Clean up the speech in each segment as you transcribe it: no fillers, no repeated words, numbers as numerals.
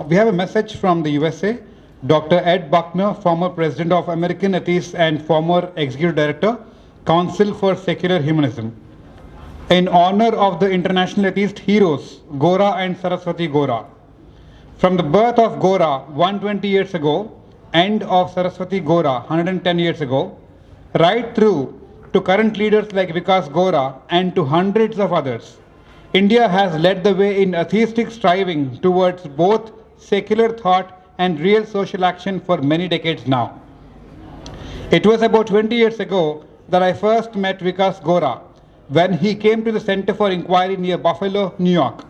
We have a message from the USA. Dr. Ed Buckner, former president of American Atheists and former executive director, Council for Secular Humanism. In honor of the International Atheist heroes, Gora and Saraswati Gora. From the birth of Gora 120 years ago, end of Saraswati Gora 110 years ago, right through to current leaders like Vikas Gora and to hundreds of others, India has led the way in atheistic striving towards both secular thought and real social action for many decades now. It was about 20 years ago that I first met Vikas Gora when he came to the Center for Inquiry near Buffalo, New York.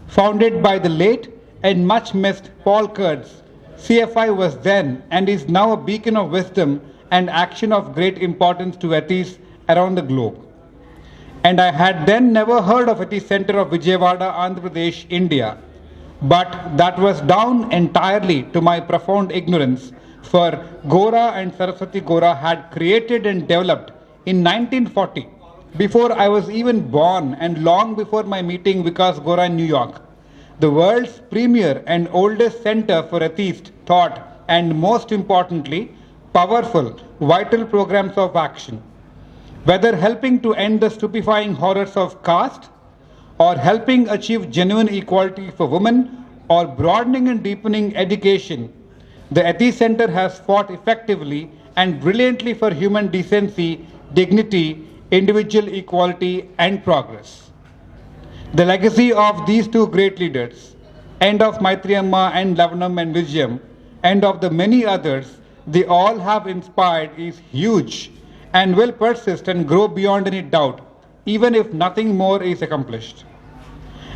Founded by the late and much missed Paul Kurtz, CFI was then and is now a beacon of wisdom and action of great importance to atheists around the globe. And I had then never heard of Atheist Center of Vijayawada, Andhra Pradesh, India. But that was down entirely to my profound ignorance, for Gora and Saraswati Gora had created and developed in 1940, before I was even born and long before my meeting Vikas Gora in New York, the world's premier and oldest center for atheist thought and, most importantly, powerful, vital programs of action. Whether helping to end the stupefying horrors of caste, or helping achieve genuine equality for women, or broadening and deepening education, the Atheist Center has fought effectively and brilliantly for human decency, dignity, individual equality, and progress. The legacy of these two great leaders, and of Maitri Amma and Lavanam and Vijayam, and of the many others they all have inspired, is huge and will persist and grow beyond any doubt, even if nothing more is accomplished.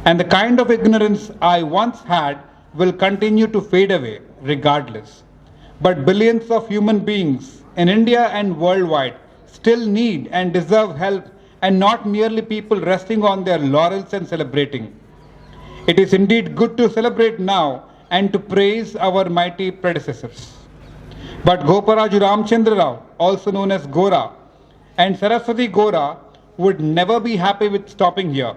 And the kind of ignorance I once had will continue to fade away regardless. But billions of human beings in India and worldwide still need and deserve help, and not merely people resting on their laurels and celebrating. It is indeed good to celebrate now and to praise our mighty predecessors. But Goparaju Ramchandra Rao, also known as Gora, and Saraswati Gora would never be happy with stopping here.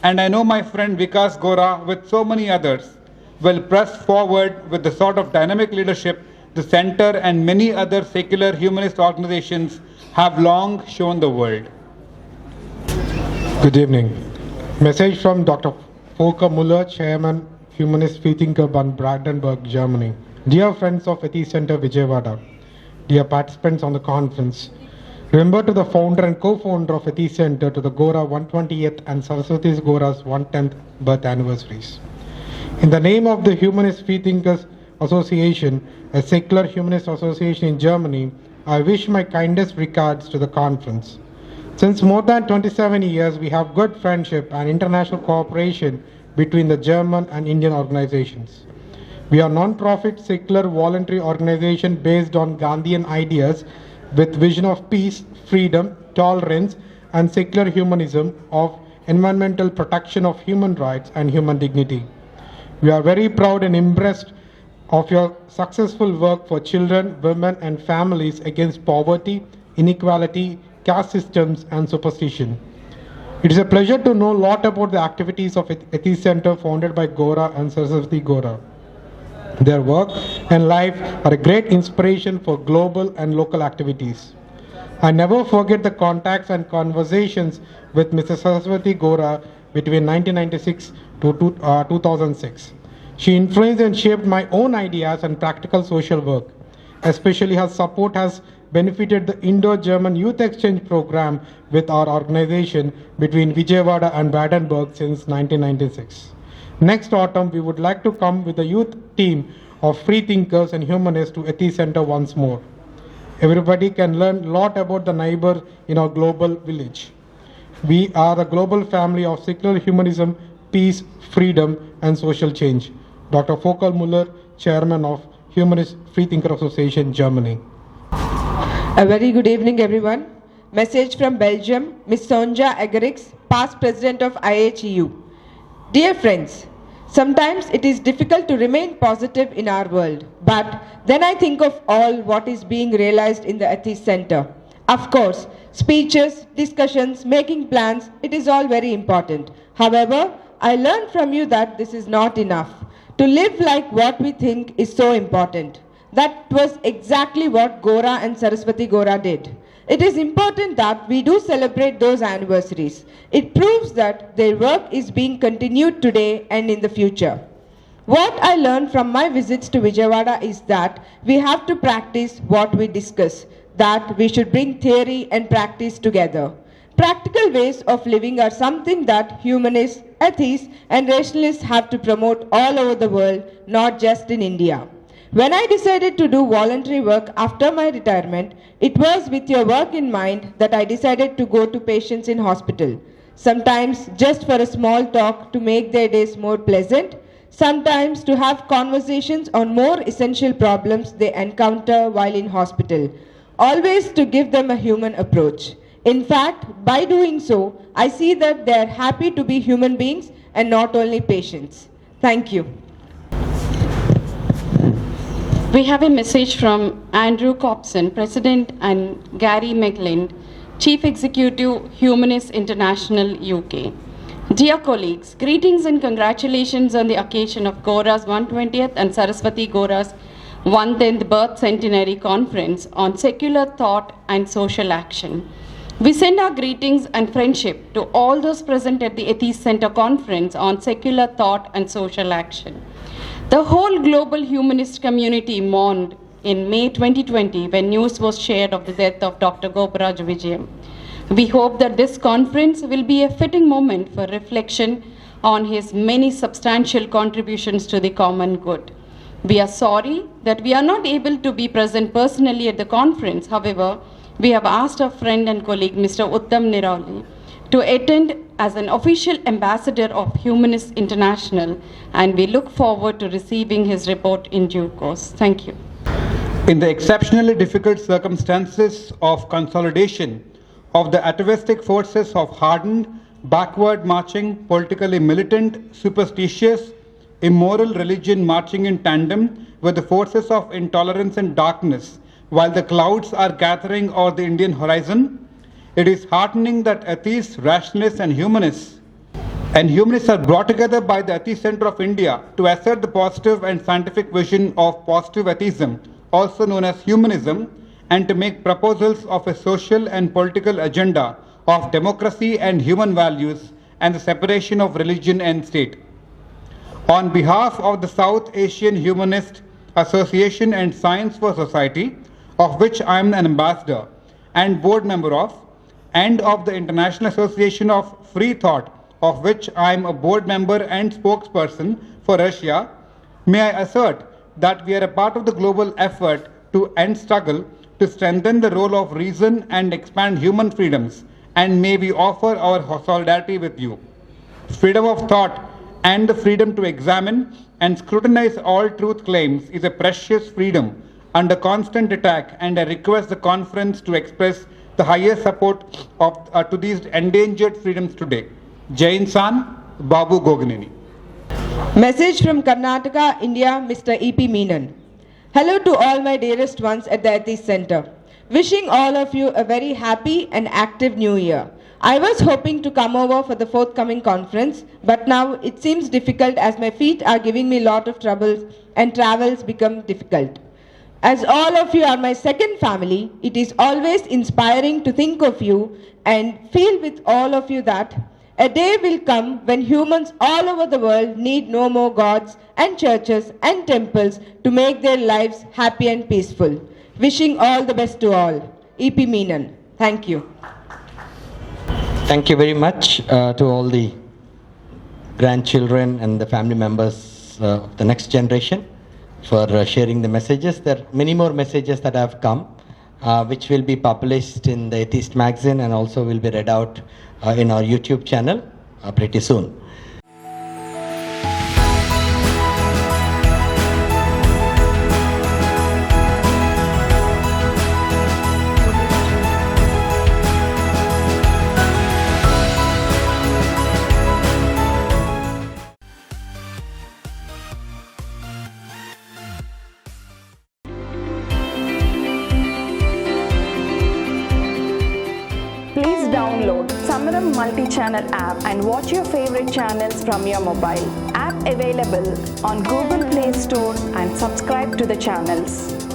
And I know my friend Vikas Gora, with so many others, will press forward with the sort of dynamic leadership the Center and many other secular humanist organizations have long shown the world. Good evening. Message from Dr. Volker Müller, Chairman, Humanist Freethinker, Brandenburg, Germany. Dear friends of Atheist Center Vijayawada, dear participants on the conference, remember to the founder and co-founder of Atheist Center, to the Gora 120th and Saraswati Gora's 110th birth anniversaries. In the name of the Humanist Freethinkers Association, a secular humanist association in Germany, I wish my kindest regards to the conference. Since more than 27 years, we have good friendship and international cooperation between the German and Indian organizations. We are a non-profit, secular, voluntary organization based on Gandhian ideas with vision of peace, freedom, tolerance, and secular humanism of environmental protection of human rights and human dignity. We are very proud and impressed of your successful work for children, women, and families against poverty, inequality, caste systems, and superstition. It is a pleasure to know a lot about the activities of Atheist Center founded by Gora and Saraswati Gora. Their work and life are a great inspiration for global and local activities. I never forget the contacts and conversations with Mrs. Saraswati Gora between 1996 to 2006. She influenced and shaped my own ideas and practical social work. Especially her support has benefited the Indo-German Youth Exchange Program with our organization between Vijayawada and Brandenburg since 1996. Next autumn, we would like to come with a youth team of free thinkers and humanists to Atheist Center once more. Everybody can learn a lot about the neighbor in our global village. We are the global family of secular humanism, peace, freedom, and social change. Dr. Volker Müller, Chairman of Humanist Freethinker Association, Germany. A very good evening, everyone. Message from Belgium, Ms. Sonja Egerix, past President of IHEU. Dear friends, sometimes it is difficult to remain positive in our world, but then I think of all what is being realized in the Atheist Center. Of course, speeches, discussions, making plans, it is all very important. However, I learned from you that this is not enough. To live like what we think is so important. That was exactly what Gora and Saraswati Gora did. It is important that we do celebrate those anniversaries. It proves that their work is being continued today and in the future. What I learned from my visits to Vijayawada is that we have to practice what we discuss, that we should bring theory and practice together. Practical ways of living are something that humanists, atheists, and rationalists have to promote all over the world, not just in India. When I decided to do voluntary work after my retirement, it was with your work in mind that I decided to go to patients in hospital. Sometimes just for a small talk to make their days more pleasant, sometimes to have conversations on more essential problems they encounter while in hospital, always to give them a human approach. In fact, by doing so, I see that they are happy to be human beings and not only patients. Thank you. We have a message from Andrew Copson, President, and Gary McLean, Chief Executive, Humanist International, UK. Dear colleagues, greetings and congratulations on the occasion of Gora's 120th and Saraswati Gora's 110th Birth Centenary Conference on Secular Thought and Social Action. We send our greetings and friendship to all those present at the Atheist Center Conference on Secular Thought and Social Action. The whole global humanist community mourned in May 2020 when news was shared of the death of Dr. Gopuraj Vijayam. We hope that this conference will be a fitting moment for reflection on his many substantial contributions to the common good. We are sorry that we are not able to be present personally at the conference. However, we have asked our friend and colleague, Mr. Uttam Nirauli, to attend as an official ambassador of Humanist International, and we look forward to receiving his report in due course. Thank you. In the exceptionally difficult circumstances of consolidation of the atavistic forces of hardened, backward marching, politically militant, superstitious, immoral religion marching in tandem with the forces of intolerance and darkness, while the clouds are gathering over the Indian horizon, it is heartening that atheists, rationalists, and humanists are brought together by the Atheist Center of India to assert the positive and scientific vision of positive atheism, also known as humanism, and to make proposals of a social and political agenda of democracy and human values and the separation of religion and state. On behalf of the South Asian Humanist Association and Science for Society, of which I am an ambassador and board member of, and of the International Association of Free Thought, of which I am a board member and spokesperson for Russia, may I assert that we are a part of the global effort to end struggle to strengthen the role of reason and expand human freedoms, and may we offer our solidarity with you. Freedom of thought and the freedom to examine and scrutinize all truth claims is a precious freedom under constant attack, and I request the conference to express the highest support to these endangered freedoms today. Jai Insan, Babu Gogineni. Message from Karnataka, India, Mr. E.P. Meenan. Hello to all my dearest ones at the Atheist Center. Wishing all of you a very happy and active new year. I was hoping to come over for the forthcoming conference, but now it seems difficult as my feet are giving me a lot of troubles and travels become difficult. As all of you are my second family, it is always inspiring to think of you and feel with all of you that a day will come when humans all over the world need no more gods and churches and temples to make their lives happy and peaceful. Wishing all the best to all. E.P. Meenan. Thank you. Thank you very much to all the grandchildren and the family members of the next generation for sharing the messages. There are many more messages that have come, which will be published in the Atheist magazine and also will be read out in our YouTube channel pretty soon. Please download Samaram Samaram multi-channel app and watch your favorite channels from your mobile. App available on Google Play Store and subscribe to the channels.